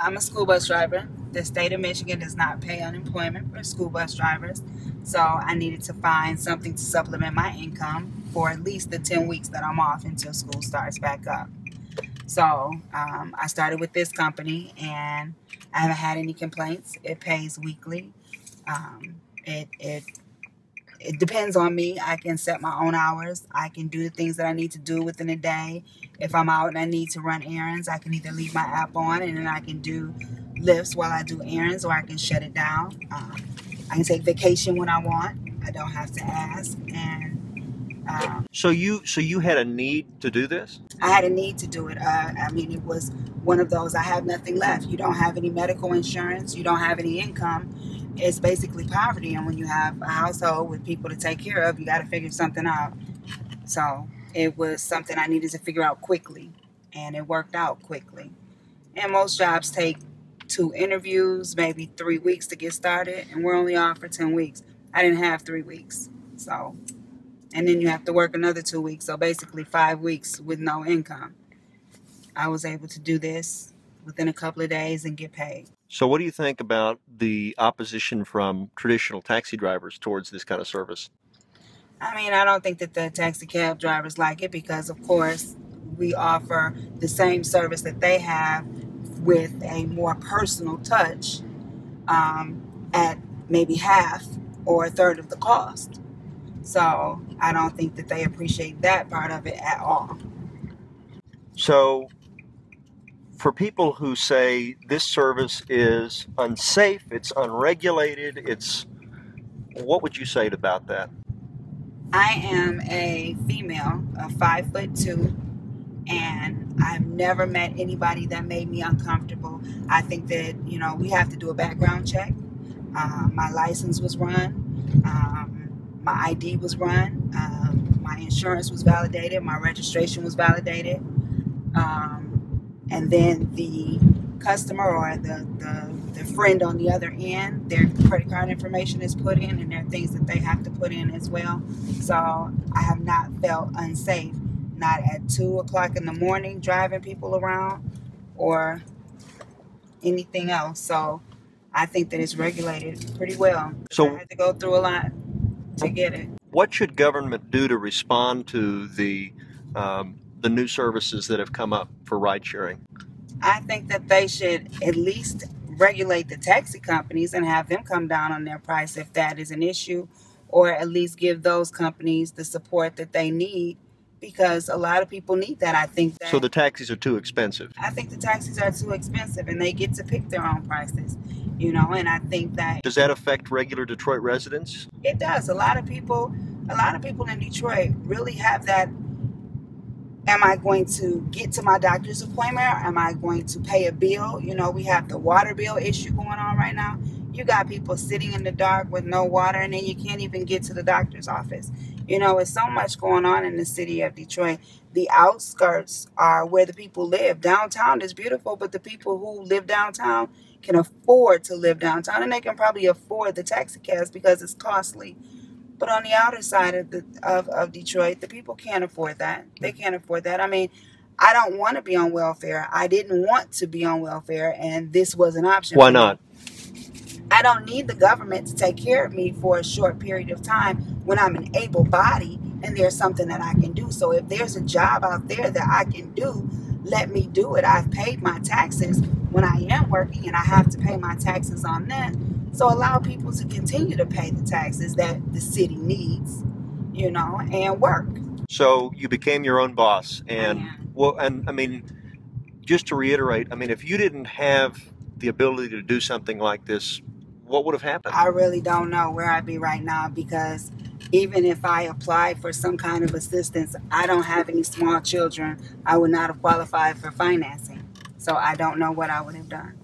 I'm a school bus driver. The state of Michigan does not pay unemployment for school bus drivers. So I needed to find something to supplement my income for at least the 10 weeks that I'm off until school starts back up. So I started with this company and I haven't had any complaints. It pays weekly. It depends on me. I can set my own hours. I can do the things that I need to do within a day. If I'm out and I need to run errands, I can either leave my app on and then I can do lifts while I do errands, or I can shut it down. I can take vacation when I want. I don't have to ask. And so you had a need to do this? I had a need to do it. I mean, it was one of those, I have nothing left. You don't have any medical insurance. You don't have any income. It's basically poverty. And when you have a household with people to take care of, you got to figure something out. So it was something I needed to figure out quickly. And it worked out quickly. And most jobs take 2 interviews, maybe 3 weeks to get started. And we're only on for 10 weeks. I didn't have 3 weeks. So, and then you have to work another 2 weeks. So basically 5 weeks with no income. I was able to do this within a couple of days and get paid. So what do you think about the opposition from traditional taxi drivers towards this kind of service? I mean, I don't think that the taxi cab drivers like it because, of course, we offer the same service that they have with a more personal touch at maybe half or a third of the cost. So I don't think that they appreciate that part of it at all. So for people who say this service is unsafe, it's unregulated, what would you say about that? I am a female of 5'2", and I've never met anybody that made me uncomfortable. I think that, you know, we have to do a background check. My license was run. My ID was run. My insurance was validated. My registration was validated. And then the customer or the friend on the other end, their credit card information is put in, and there are things that they have to put in as well. So I have not felt unsafe, not at 2 o'clock in the morning driving people around or anything else. So I think that it's regulated pretty well. So I had to go through a lot to get it. What should government do to respond to the new services that have come up for ride sharing? I think that they should at least regulate the taxi companies and have them come down on their price if that is an issue, or at least give those companies the support that they need, because a lot of people need that. I think that. So the taxis are too expensive? I think the taxis are too expensive and they get to pick their own prices, you know, and I think that. Does that affect regular Detroit residents? It does. A lot of people in Detroit really have that. Am I going to get to my doctor's appointment? Or am I going to pay a bill? You know, we have the water bill issue going on right now. You got people sitting in the dark with no water, and then you can't even get to the doctor's office. You know, it's so much going on in the city of Detroit. The outskirts are where the people live. Downtown is beautiful, but the people who live downtown can afford to live downtown, and they can probably afford the taxi cabs because it's costly. But on the outer side of Detroit, the people can't afford that. They can't afford that. I mean, I don't want to be on welfare. I didn't want to be on welfare, and this was an option. Why not? I don't need the government to take care of me for a short period of time when I'm an able body and there's something that I can do. So if there's a job out there that I can do, let me do it. I've paid my taxes when I am working, and I have to pay my taxes on that. So allow people to continue to pay the taxes that the city needs, you know, and work. So you became your own boss. And well, and I mean, just to reiterate, I mean, if you didn't have the ability to do something like this, what would have happened? I really don't know where I'd be right now, because even if I applied for some kind of assistance, I don't have any small children. I would not have qualified for financing. So I don't know what I would have done.